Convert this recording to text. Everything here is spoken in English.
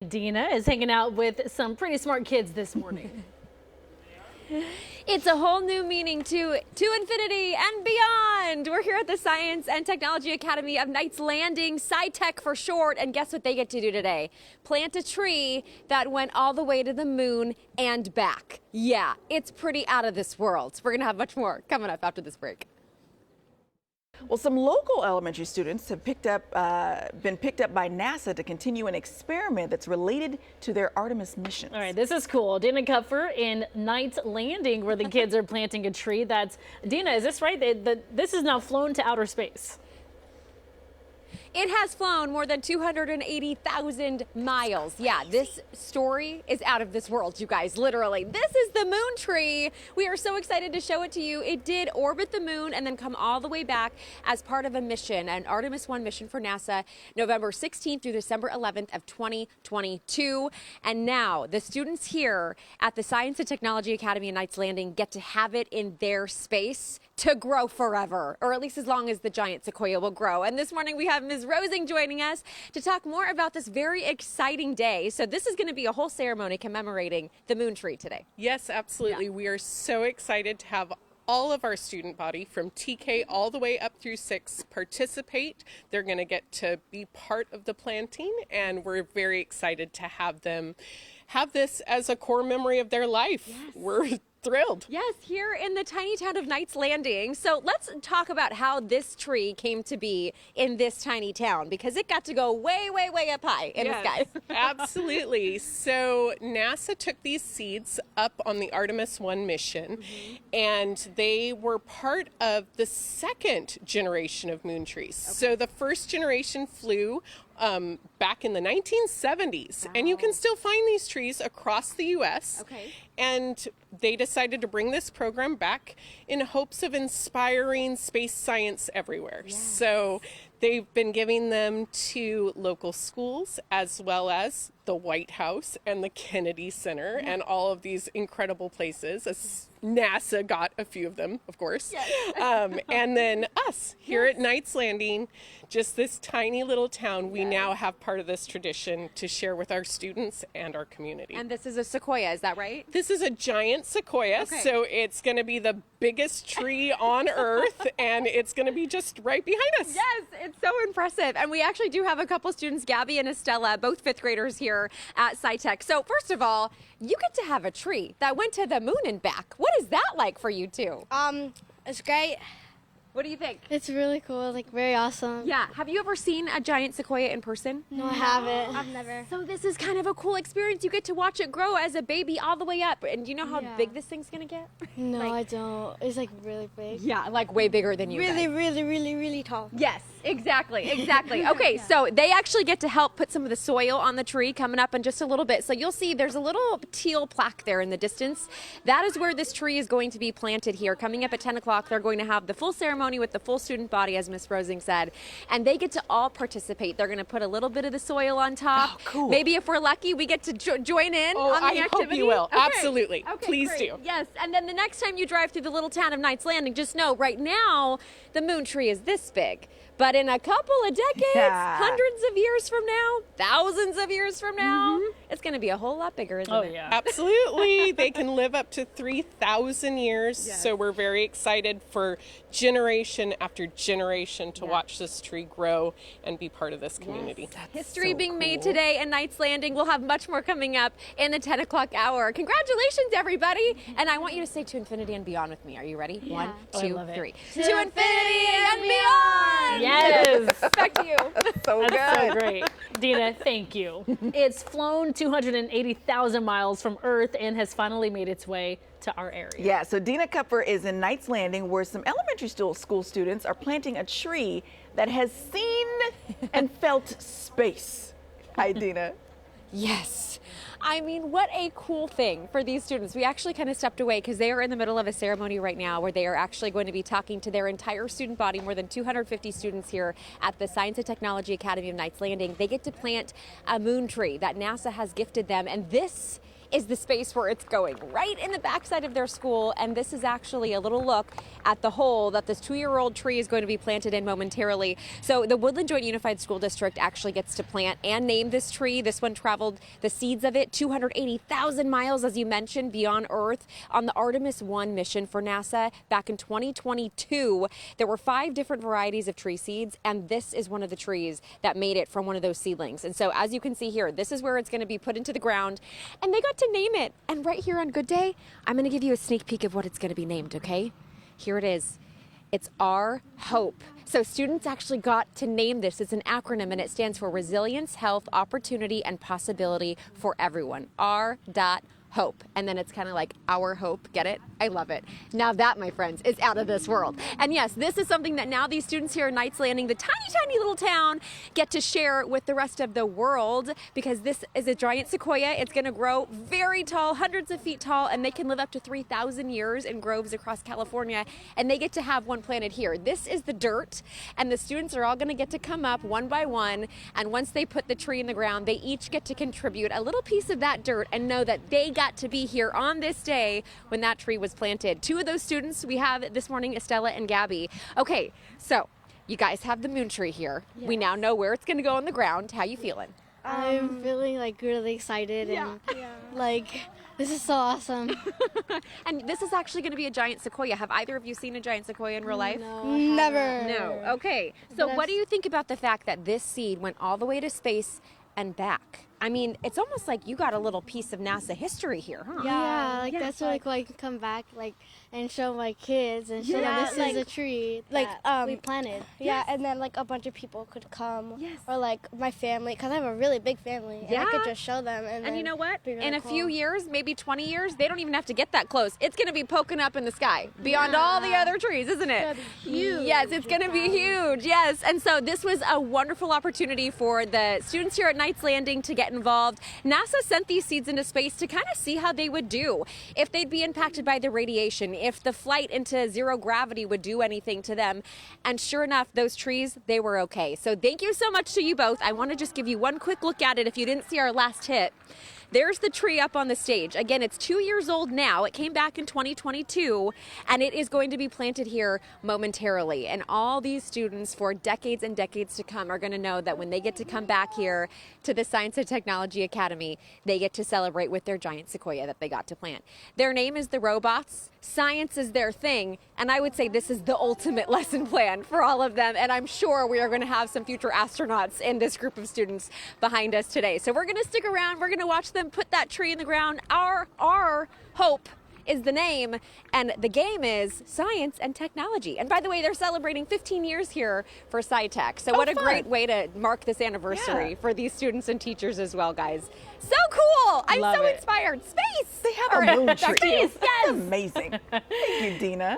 Dina is hanging out with some pretty smart kids this morning. It's a whole new meaning to infinity and beyond. We're here at the Science and Technology Academy of Knights Landing, SciTech for short, and guess what they get to do today? Plant a tree that went all the way to the moon and back. Yeah, it's pretty out of this world. We're gonna have much more coming up after this break. Well, some local elementary students have been picked up by NASA to continue an experiment that's related to their Artemis mission. All right, this is cool. Dina Kupfer in Knights Landing, where the kids are planting a tree. Dina, is this right? This is now flown to outer space. It has flown more than 280,000 miles. Yeah, this story is out of this world, you guys, literally. This is the moon tree. We are so excited to show it to you. It did orbit the moon and then come all the way back as part of a mission, an Artemis 1 mission for NASA, November 16th through December 11th of 2022. And now the students here at the Science and Technology Academy in Knights Landing get to have it in their space to grow forever, or at least as long as the giant sequoia will grow. And this morning we have Ms. Rosing joining us to talk more about this very exciting day. So this is going to be a whole ceremony commemorating the moon tree today. Yes, absolutely. Yeah. We are so excited to have all of our student body from TK all the way up through 6 participate. They're going to get to be part of the planting, and we're very excited to have them have this as a core memory of their life. Yes. We're thrilled. Yes, here in the tiny town of Knights Landing. So let's talk about how this tree came to be in this tiny town, because it got to go way, way, way up high in the sky. Absolutely. So NASA took these seeds up on the Artemis 1 mission, and they were part of the second generation of moon trees. Okay. So the first generation flew back in the 1970s. Wow. And you can still find these trees across the U.S. Okay. And they decided to bring this program back in hopes of inspiring space science everywhere. Yeah. So they've been giving them to local schools as well as the White House and the Kennedy Center and all of these incredible places. As NASA got a few of them, of course. Yes. And then us here at Knights Landing, just this tiny little town, we now have part of this tradition to share with our students and our community. And this is a sequoia, is that right? This is a giant sequoia, so it's going to be the biggest tree on Earth, and it's going to be just right behind us. Yes, it's so impressive. And we actually do have a couple students, Gabby and Estella, both 5th graders here at SciTech. So first of all, you get to have a tree that went to the moon and back. What is that like for you two? It's great. What do you think? It's really cool, like very awesome. Yeah. Have you ever seen a giant sequoia in person? No, I haven't. I've never. So this is kind of a cool experience. You get to watch it grow as a baby all the way up. And do you know how big this thing's gonna get? No, I don't. It's like really big. Yeah, like way bigger than you Really, guys. really, really, really tall. Yes, exactly. Okay, so they actually get to help put some of the soil on the tree coming up in just a little bit. So you'll see there's a little teal plaque there in the distance. That is where this tree is going to be planted here. Coming up at 10 o'clock, they're going to have the full ceremony with the full student body, as Miss Rosing said, and they get to all participate. They're going to put a little bit of the soil on top. Oh, cool. Maybe if we're lucky, we get to join in on the activity. I hope you will. Okay. Absolutely. Okay, please great. do. Yes, and then the next time you drive through the little town of Knights Landing, just know right now the moon tree is this big. But in a couple of decades, hundreds of years from now, thousands of years from now, it's going to be a whole lot bigger, isn't it? Oh, yeah. Absolutely. They can live up to 3,000 years. Yes. So we're very excited for generation after generation to watch this tree grow and be part of this community. Yes. History being made today in Knights Landing. We'll have much more coming up in the 10 o'clock hour. Congratulations, everybody. And I want you to say to infinity and beyond with me. Are you ready? Yeah. 1, 2, 3. To infinity and beyond! Yes. Back to you. That's so good. That's so great. Dina, thank you. It's flown 280,000 miles from Earth and has finally made its way to our area. Yeah, so Dina Kupfer is in Knights Landing, where some elementary school students are planting a tree that has seen and felt space. Hi, Dina. Yes. I mean, what a cool thing for these students. We actually kind of stepped away because they are in the middle of a ceremony right now where they are actually going to be talking to their entire student body, more than 250 students here at the Science and Technology Academy of Knights Landing. They get to plant a moon tree that NASA has gifted them, and this is the space where it's going, right in the backside of their school. And this is actually a little look at the hole that this 2-year-old tree is going to be planted in momentarily. So the Woodland Joint Unified School District actually gets to plant and name this tree. This one traveled the seeds of it 280,000 miles, as you mentioned, beyond Earth on the Artemis 1 mission for NASA back in 2022. There were 5 different varieties of tree seeds, and this is one of the trees that made it from one of those seedlings. And so as you can see here, this is where it's going to be put into the ground, and they got to name it. And right here on Good Day, I'm going to give you a sneak peek of what it's going to be named, okay? Here it is. It's Our Hope. So students actually got to name this. It's an acronym, and it stands for Resilience, Health, Opportunity, and Possibility for Everyone. Hope. And then it's kind of like our hope. Get it? I love it. Now that, my friends, is out of this world. And yes, this is something that now these students here at Knights Landing, the tiny, tiny little town, get to share with the rest of the world, because this is a giant sequoia. It's going to grow very tall, hundreds of feet tall, and they can live up to 3,000 years in groves across California. And they get to have one planted here. This is the dirt, and the students are all going to get to come up one by one. And once they put the tree in the ground, they each get to contribute a little piece of that dirt and know that they got to be here on this day when that tree was planted. 2 of those students we have this morning, Estella and Gabby. Okay, so you guys have the moon tree here. Yeah. We now know where it's going to go on the ground. How you feeling? I'm feeling like really excited and like this is so awesome. And this is actually going to be a giant sequoia. Have either of you seen a giant sequoia in real life? No, never. No. Okay. So what do you think about the fact that this seed went all the way to space and back? I mean, it's almost like you got a little piece of NASA history here, huh? Yeah, like that's really cool. I can come back like and show my kids and show them this is a tree that we planted. Yeah, and then like a bunch of people could come, or like my family, because I have a really big family, and I could just show them. And you know what? Really in a cool. few years, maybe 20 years, they don't even have to get that close. It's going to be poking up in the sky beyond all the other trees, isn't it? Huge. Yes, it's going to be huge. Yes, and so this was a wonderful opportunity for the students here at Knights Landing to get involved. NASA sent these seeds into space to kind of see how they would do, if they'd be impacted by the radiation, if the flight into zero gravity would do anything to them. And sure enough, those trees, they were okay. So thank you so much to you both. I want to just give you one quick look at it if you didn't see our last hit. There's the tree up on the stage. Again, it's 2 years old now. It came back in 2022, and it is going to be planted here momentarily. And all these students for decades and decades to come are going to know that when they get to come back here to the Science and Technology Academy, they get to celebrate with their giant sequoia that they got to plant. Their name is the robots. Science is their thing, and I would say this is the ultimate lesson plan for all of them, and I'm sure we are going to have some future astronauts in this group of students behind us today. So we're going to stick around. We're going to watch them put that tree in the ground. Our hope is the name, and the game is Science and Technology. And by the way, they're celebrating 15 years here for SciTech. So what a great way to mark this anniversary for these students and teachers as well, guys. So cool! I'm so inspired. Space! They have a moon tree. Space, yes! Amazing. Thank you, Dina.